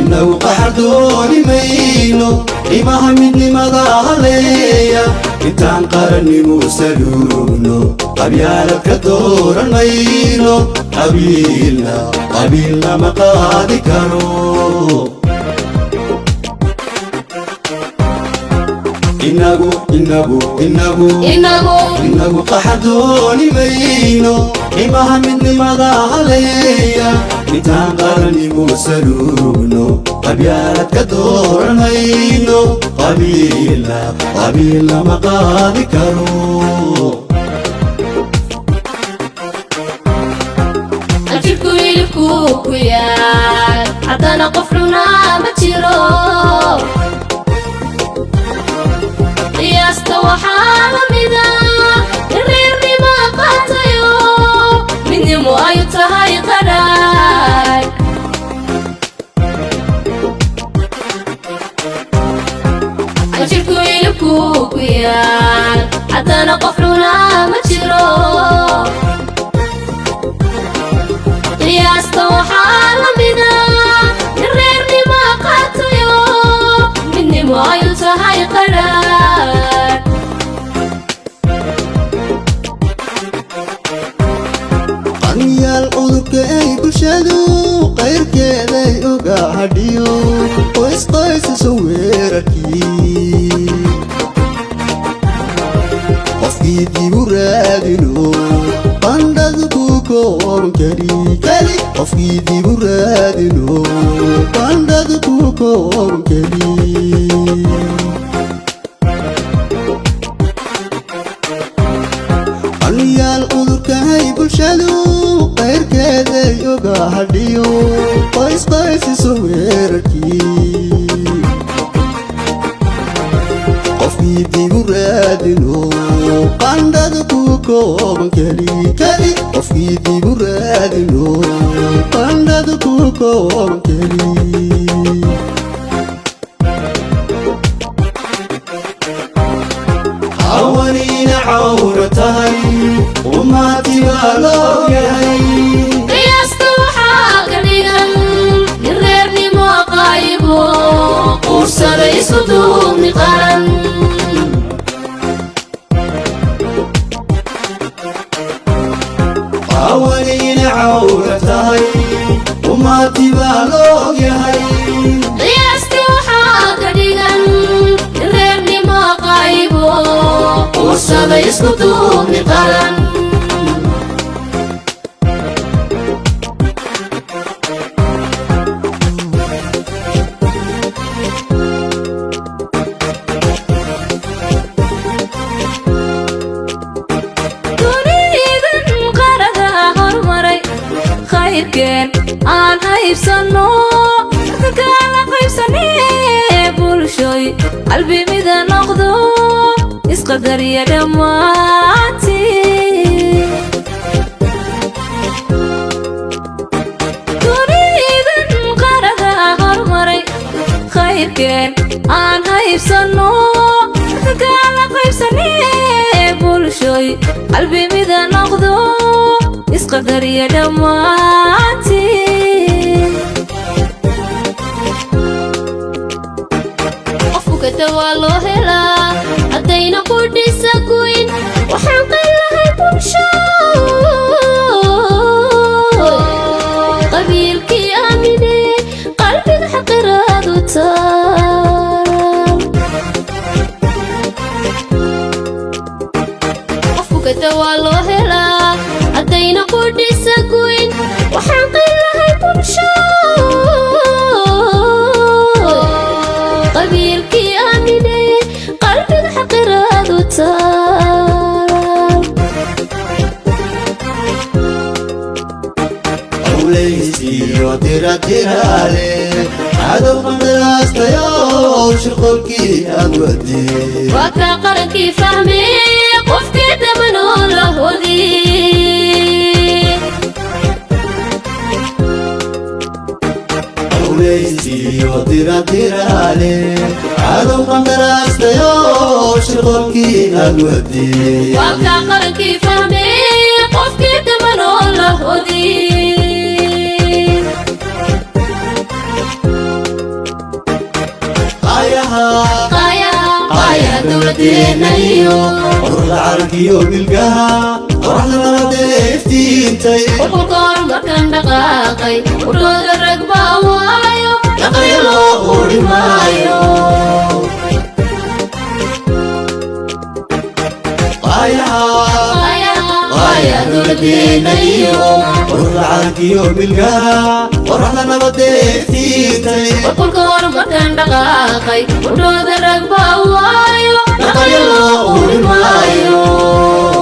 inagu qaxardooni mayno qiimaha midnimada haleeya intaan qarannimu saluugno qabyaalad ka dooran mayno qabiilna ma qaadi karo inagu qaxardooni mayno qiimaha midnimada haleeya intaan qarannimu saluugno qabyaalad ka dooran mayno qabiilna ma qaadi karo ajirku ilibku ku yaal haddana qofnuna ma jiro qiyaasta waxaa la mida in reernima qaatayo midnimo ay tahay qadhaay ajirku ilibku ku yaal haddana qofnuna ma jiro qiyaasta waxaa la mida in reernima qaatayo midnimo ay tahay qadhaay qaniyaal cudurka ay bulshadu qayrkeeday oga hadhiyo qoysqoysasa weerarkii qofkii dibu raadino qandhadu ku kooban keli qofkii dibu raadino qandhadu ku kooban keli qaniyaal cudurkahay bulshadu qayrkeeday oga hadhiyo qoysqoysasa weerarkii qofkii dibu raadino qandhadu ku kooban keli qofkii dibu raadino qandhadu ku kooban keli hawaniina cawra tahay ummati baa loo yahay qiyaasta waxaa ka dhigan in reernimo qaybo quursada isu duubni qaran hawaniina cawra tahay ummati baa loo yahay qiyaasta waxaa ka dhigan in reernimo qaybo quursada isku duubni qaran aan haybsano kala qaybsanee bulshoy qalbi mida noqdo isqadariya dhammaantii dunidan qarada hormaray khayrkeen aan haybsano kala qaybsanee bulshoy qalbi mida noqdo isqadariya dhammaantii qofku kada waa loo helaa haddayna ku dhisa goyn waxaan qaylahay bulsho qabiilkii aamine qalbiga xaqiraadu taal qofku kada waa loo helaa haddayna ku dhisa goyn waxaan qaylahay bulsho qabiilkii aamine qalbiga xaqiraadu taal awlaysiyo tiratiraale cadow qandalaastayo shirqolkii aad wadee waa kaa qarankii fahmee qofkii damanoo la hodii awlaysiyo tiratiraale cadow qandalaastayo shirqolkii aad wadee waa kaa qarankii fahmee qofkii damanoo la hodii قايا دولتنا ورد عرقي وبالقاها ورحنا نضيفتي انتي وكل مكان دقاقي ورود الرقبة وايو يقيلو قولي مايو قايا دولتنا ورد عرقي وبالقاها ورحنا نضيفتي انتي وكل مكان دقاقي ورود الرقبة وايو يقيلو قولي مايو